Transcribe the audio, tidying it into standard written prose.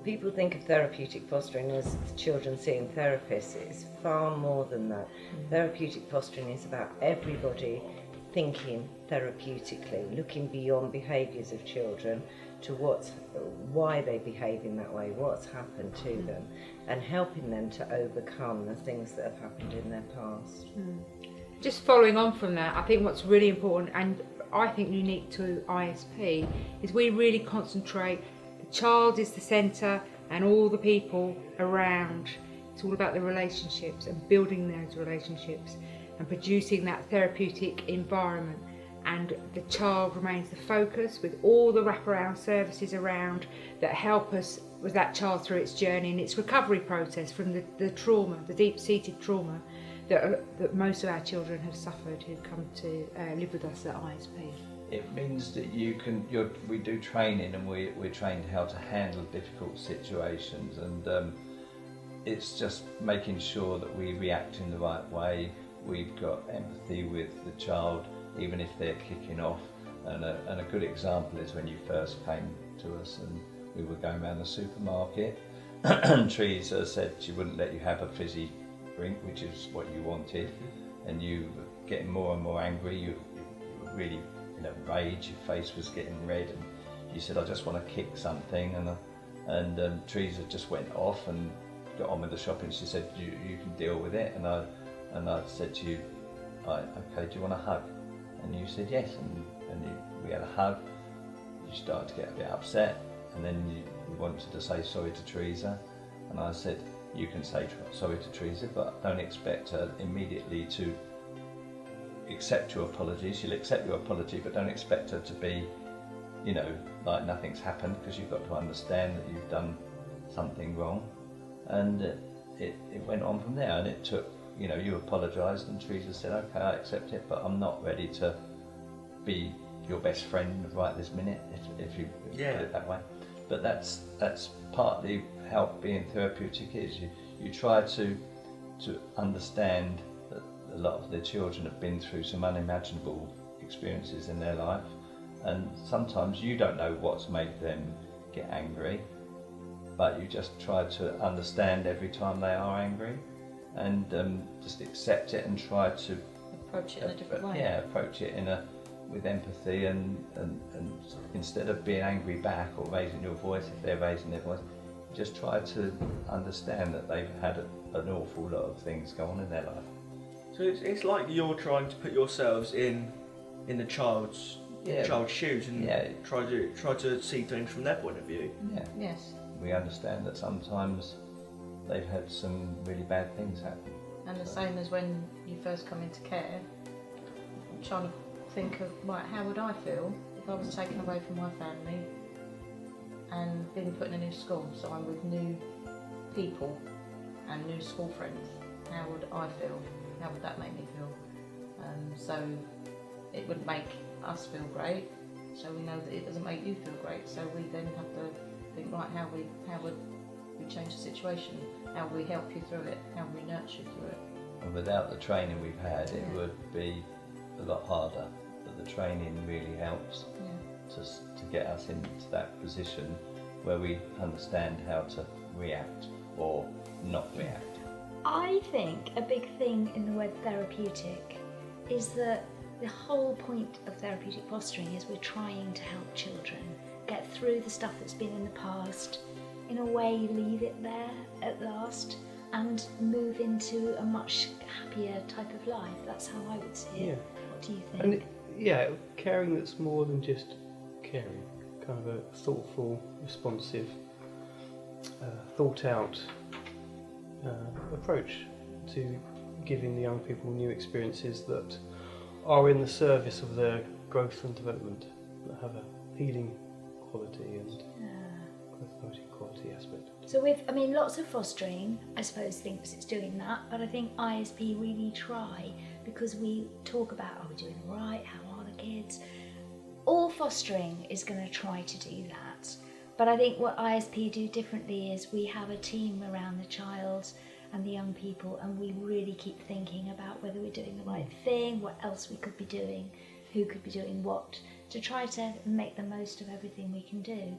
People think of therapeutic fostering as children seeing therapists. It's far more than that. Therapeutic fostering is about everybody thinking therapeutically, looking beyond behaviours of children to why they behave in that way, what's happened to them, and helping them to overcome the things that have happened in their past. Just following on from that, I think what's really important, and I think unique to ISP, is we really concentrate. The child is the centre and all the people around. It's all about the relationships and building those relationships and producing that therapeutic environment. And the child remains the focus with all the wraparound services around that help us with that child through its journey and its recovery process from the trauma, the deep-seated trauma that most of our children have suffered who come to live with us at ISP. It means that we do training, and we're trained how to handle difficult situations, and it's just making sure that we react in the right way. We've got empathy with the child, even if they're kicking off. And a good example is when you first came to us and we were going around the supermarket and Teresa said she wouldn't let you have a fizzy drink, which is what you wanted, and you were getting more and more angry. You were really in a rage, your face was getting red, and you said, I just want to kick something, and Teresa just went off and got on with the shopping. She said, you can deal with it, and I said to you, okay, do you want a hug? And you said yes, and we had a hug. You started to get a bit upset, and then you wanted to say sorry to Teresa, and I said, you can say sorry to Teresa, but don't expect her immediately to accept your apology. She'll accept your apology, but don't expect her to be, like nothing's happened, because you've got to understand that you've done something wrong. And it went on from there, and it took, you apologised, and Teresa said, okay, I accept it, but I'm not ready to be your best friend right this minute, if you put it that way. But that's partly how being therapeutic is. You try to understand that a lot of the children have been through some unimaginable experiences in their life, and sometimes you don't know what's made them get angry, but you just try to understand every time they are angry, and just accept it and try to approach it in a different way. Yeah, approach it with empathy, and instead of being angry back or raising your voice if they're raising their voice, just try to understand that they've had an awful lot of things go on in their life. So it's like you're trying to put yourselves in the child's shoes and try to see things from their point of view. Yeah. Yes. We understand that sometimes they've had some really bad things happen. And the same as when you first come into care, trying to think of, right, how would I feel if I was taken away from my family and being put in a new school, so I'm with new people and new school friends. How would I feel? How would that make me feel? So it would make us feel great, so we know that it doesn't make you feel great, so we then have to think, right, how would we change the situation? How would we help you through it? How would we nurture you through it? And without the training we've had, it would be a lot harder, but the training really helps to get us into that position where we understand how to react or not react. I think a big thing in the word therapeutic is that the whole point of therapeutic fostering is we're trying to help children get through the stuff that's been in the past, in a way leave it there at last and move into a much happier type of life. That's how I would see it. What do you think? And caring that's more than just caring, kind of a thoughtful, responsive, thought out approach to giving the young people new experiences that are in the service of their growth and development, that have a healing quality and growth promoting quality aspect. So lots of fostering, I suppose, thinks it's doing that, but I think ISP really try, because we talk about, are we doing it right, how are the kids? All fostering is going to try to do that. But I think what ISP do differently is we have a team around the child and the young people, and we really keep thinking about whether we're doing the right thing, what else we could be doing, who could be doing what, to try to make the most of everything we can do.